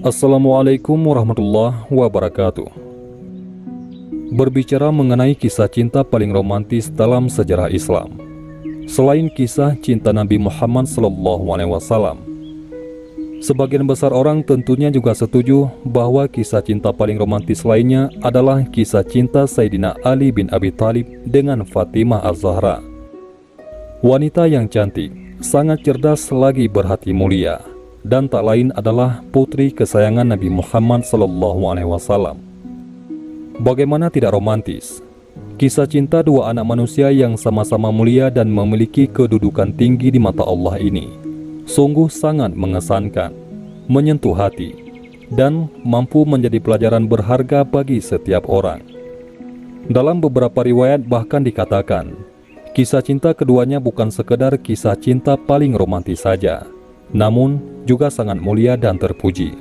Assalamualaikum warahmatullahi wabarakatuh. Berbicara mengenai kisah cinta paling romantis dalam sejarah Islam, selain kisah cinta Nabi Muhammad SAW, sebagian besar orang tentunya juga setuju bahwa kisah cinta paling romantis lainnya adalah kisah cinta Sayyidina Ali bin Abi Thalib dengan Fatimah Az-Zahra. Wanita yang cantik, sangat cerdas lagi berhati mulia, dan tak lain adalah putri kesayangan Nabi Muhammad SAW. Bagaimana tidak romantis? Kisah cinta dua anak manusia yang sama-sama mulia dan memiliki kedudukan tinggi di mata Allah ini sungguh sangat mengesankan, menyentuh hati, dan mampu menjadi pelajaran berharga bagi setiap orang. Dalam beberapa riwayat bahkan dikatakan, kisah cinta keduanya bukan sekedar kisah cinta paling romantis saja, namun juga sangat mulia dan terpuji.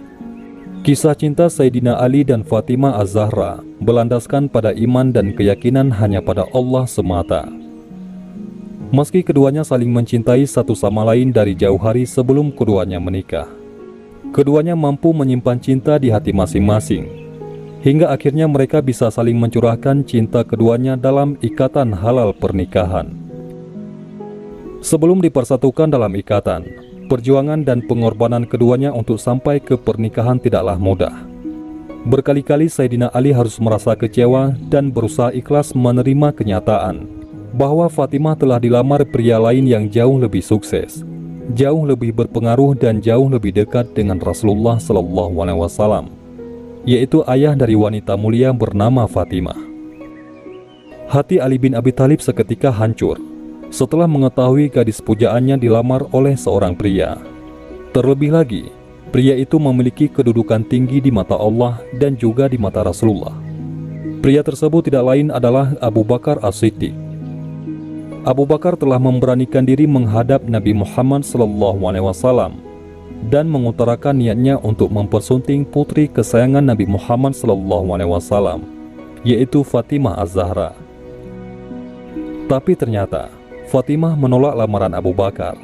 Kisah cinta Sayyidina Ali dan Fatimah Az-Zahra berlandaskan pada iman dan keyakinan hanya pada Allah semata. Meski keduanya saling mencintai satu sama lain dari jauh hari sebelum keduanya menikah, keduanya mampu menyimpan cinta di hati masing-masing, hingga akhirnya mereka bisa saling mencurahkan cinta keduanya dalam ikatan halal pernikahan. Sebelum dipersatukan dalam ikatan, perjuangan dan pengorbanan keduanya untuk sampai ke pernikahan tidaklah mudah. Berkali-kali Sayyidina Ali harus merasa kecewa dan berusaha ikhlas menerima kenyataan bahwa Fatimah telah dilamar pria lain yang jauh lebih sukses, jauh lebih berpengaruh dan jauh lebih dekat dengan Rasulullah SAW, yaitu ayah dari wanita mulia bernama Fatimah. Hati Ali bin Abi Thalib seketika hancur setelah mengetahui gadis pujaannya dilamar oleh seorang pria. Terlebih lagi, pria itu memiliki kedudukan tinggi di mata Allah dan juga di mata Rasulullah. Pria tersebut tidak lain adalah Abu Bakar As-Siddiq. Abu Bakar telah memberanikan diri menghadap Nabi Muhammad SAW dan mengutarakan niatnya untuk mempersunting putri kesayangan Nabi Muhammad SAW, yaitu Fatimah Az-Zahra. Tapi ternyata Fatimah menolak lamaran Abu Bakar.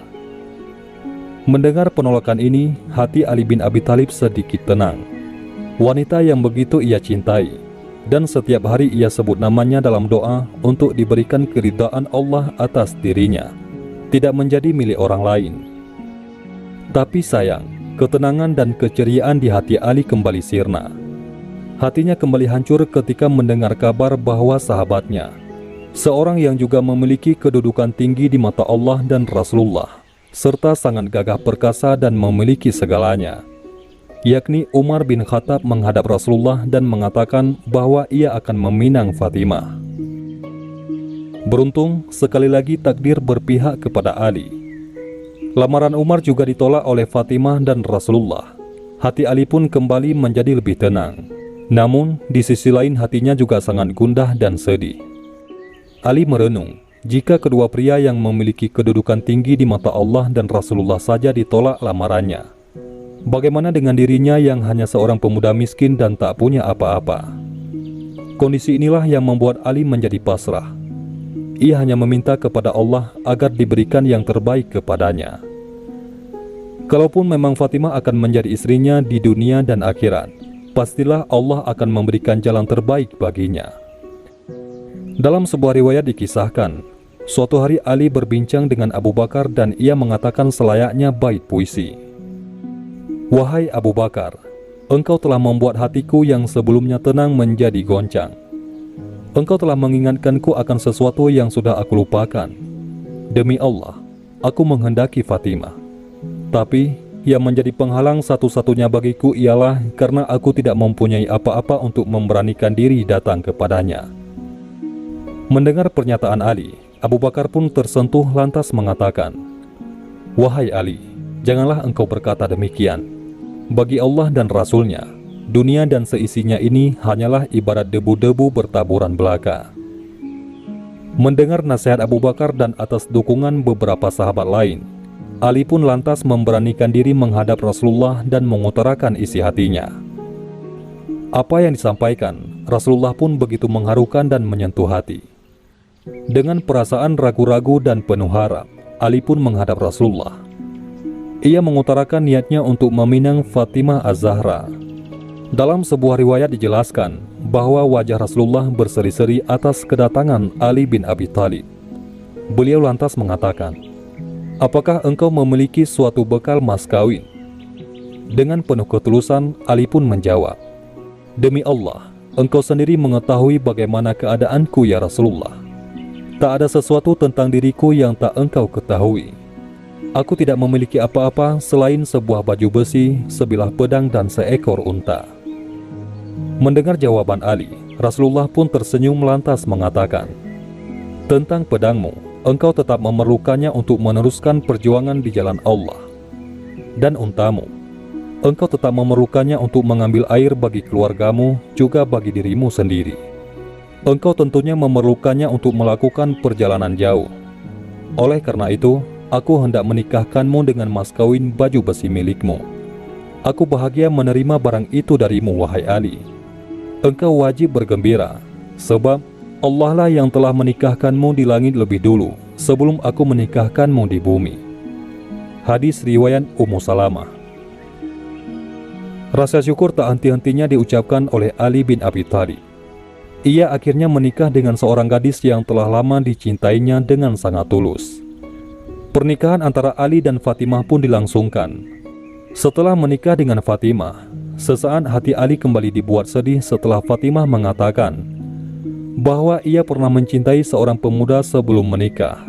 Mendengar penolakan ini, hati Ali bin Abi Thalib sedikit tenang. Wanita yang begitu ia cintai, dan setiap hari ia sebut namanya dalam doa untuk diberikan keridhaan Allah atas dirinya, tidak menjadi milik orang lain. Tapi sayang, ketenangan dan keceriaan di hati Ali kembali sirna. Hatinya kembali hancur ketika mendengar kabar bahwa sahabatnya, seorang yang juga memiliki kedudukan tinggi di mata Allah dan Rasulullah, serta sangat gagah perkasa dan memiliki segalanya, yakni Umar bin Khattab, menghadap Rasulullah dan mengatakan bahwa ia akan meminang Fatimah. Beruntung, sekali lagi takdir berpihak kepada Ali. Lamaran Umar juga ditolak oleh Fatimah dan Rasulullah. Hati Ali pun kembali menjadi lebih tenang. Namun, di sisi lain hatinya juga sangat gundah dan sedih. Ali merenung, jika kedua pria yang memiliki kedudukan tinggi di mata Allah dan Rasulullah saja ditolak lamarannya, bagaimana dengan dirinya yang hanya seorang pemuda miskin dan tak punya apa-apa? Kondisi inilah yang membuat Ali menjadi pasrah. Ia hanya meminta kepada Allah agar diberikan yang terbaik kepadanya. Kalaupun memang Fatimah akan menjadi istrinya di dunia dan akhirat, pastilah Allah akan memberikan jalan terbaik baginya. Dalam sebuah riwayat dikisahkan, suatu hari Ali berbincang dengan Abu Bakar dan ia mengatakan selayaknya bait puisi. "Wahai Abu Bakar, engkau telah membuat hatiku yang sebelumnya tenang menjadi goncang. Engkau telah mengingatkanku akan sesuatu yang sudah aku lupakan. Demi Allah, aku menghendaki Fatimah. Tapi yang menjadi penghalang satu-satunya bagiku ialah karena aku tidak mempunyai apa-apa untuk memberanikan diri datang kepadanya." Mendengar pernyataan Ali, Abu Bakar pun tersentuh lantas mengatakan, "Wahai Ali, janganlah engkau berkata demikian. Bagi Allah dan Rasul-Nya, dunia dan seisinya ini hanyalah ibarat debu-debu bertaburan belaka." Mendengar nasihat Abu Bakar dan atas dukungan beberapa sahabat lain, Ali pun lantas memberanikan diri menghadap Rasulullah dan mengutarakan isi hatinya. Apa yang disampaikan, Rasulullah pun begitu mengharukan dan menyentuh hati. Dengan perasaan ragu-ragu dan penuh harap, Ali pun menghadap Rasulullah. Ia mengutarakan niatnya untuk meminang Fatimah Az-Zahra. Dalam sebuah riwayat dijelaskan bahwa wajah Rasulullah berseri-seri atas kedatangan Ali bin Abi Thalib. Beliau lantas mengatakan, "Apakah engkau memiliki suatu bekal mas kawin?" Dengan penuh ketulusan, Ali pun menjawab, "Demi Allah, engkau sendiri mengetahui bagaimana keadaanku ya Rasulullah. Tak ada sesuatu tentang diriku yang tak engkau ketahui. Aku tidak memiliki apa-apa selain sebuah baju besi, sebilah pedang dan seekor unta." Mendengar jawaban Ali, Rasulullah pun tersenyum lantas mengatakan, "Tentang pedangmu, engkau tetap memerlukannya untuk meneruskan perjuangan di jalan Allah. Dan untamu, engkau tetap memerlukannya untuk mengambil air bagi keluargamu, juga bagi dirimu sendiri. Engkau tentunya memerlukannya untuk melakukan perjalanan jauh. Oleh karena itu, aku hendak menikahkanmu dengan mas kawin baju besi milikmu. Aku bahagia menerima barang itu darimu, wahai Ali. Engkau wajib bergembira, sebab Allah lah yang telah menikahkanmu di langit lebih dulu, sebelum aku menikahkanmu di bumi." Hadis riwayat Ummu Salamah. Rasa syukur tak henti-hentinya diucapkan oleh Ali bin Abi Thalib. Ia akhirnya menikah dengan seorang gadis yang telah lama dicintainya dengan sangat tulus. Pernikahan antara Ali dan Fatimah pun dilangsungkan. Setelah menikah dengan Fatimah, sesaat hati Ali kembali dibuat sedih setelah Fatimah mengatakan bahwa ia pernah mencintai seorang pemuda sebelum menikah.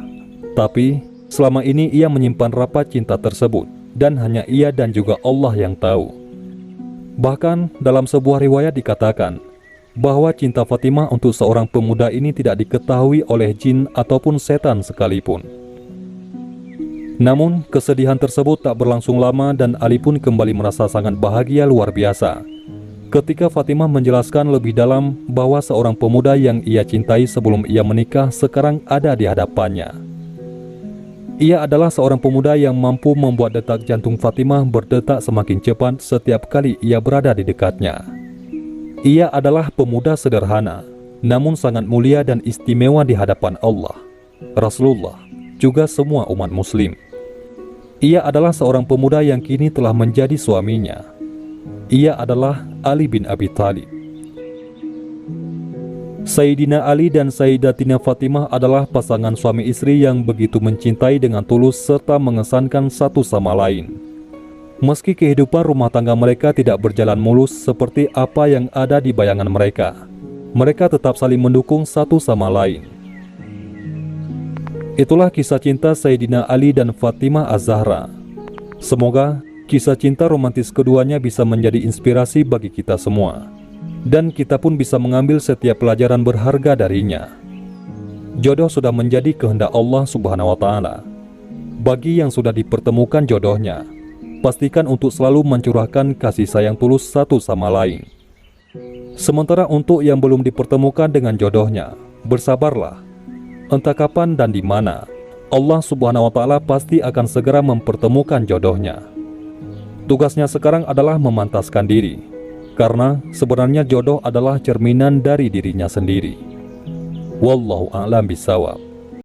Tapi selama ini ia menyimpan rapat cinta tersebut, dan hanya ia dan juga Allah yang tahu. Bahkan dalam sebuah riwayat dikatakan bahwa cinta Fatimah untuk seorang pemuda ini tidak diketahui oleh jin ataupun setan sekalipun. Namun kesedihan tersebut tak berlangsung lama dan Ali pun kembali merasa sangat bahagia luar biasa ketika Fatimah menjelaskan lebih dalam bahwa seorang pemuda yang ia cintai sebelum ia menikah sekarang ada di hadapannya. Ia adalah seorang pemuda yang mampu membuat detak jantung Fatimah berdetak semakin cepat setiap kali ia berada di dekatnya. Ia adalah pemuda sederhana, namun sangat mulia dan istimewa di hadapan Allah, Rasulullah, juga semua umat muslim. Ia adalah seorang pemuda yang kini telah menjadi suaminya. Ia adalah Ali bin Abi Thalib. Sayyidina Ali dan Sayyidatina Fatimah adalah pasangan suami istri yang begitu mencintai dengan tulus serta mengesankan satu sama lain. Meski kehidupan rumah tangga mereka tidak berjalan mulus seperti apa yang ada di bayangan mereka, mereka tetap saling mendukung satu sama lain. Itulah kisah cinta Sayyidina Ali dan Fatimah Az-Zahra. Semoga kisah cinta romantis keduanya bisa menjadi inspirasi bagi kita semua, dan kita pun bisa mengambil setiap pelajaran berharga darinya. Jodoh sudah menjadi kehendak Allah Subhanahu wa Ta'ala. Bagi yang sudah dipertemukan jodohnya, pastikan untuk selalu mencurahkan kasih sayang tulus satu sama lain. Sementara untuk yang belum dipertemukan dengan jodohnya, bersabarlah. Entah kapan dan di mana, Allah Subhanahu wa Ta'ala pasti akan segera mempertemukan jodohnya. Tugasnya sekarang adalah memantaskan diri, karena sebenarnya jodoh adalah cerminan dari dirinya sendiri. Wallahu a'lam bishawab.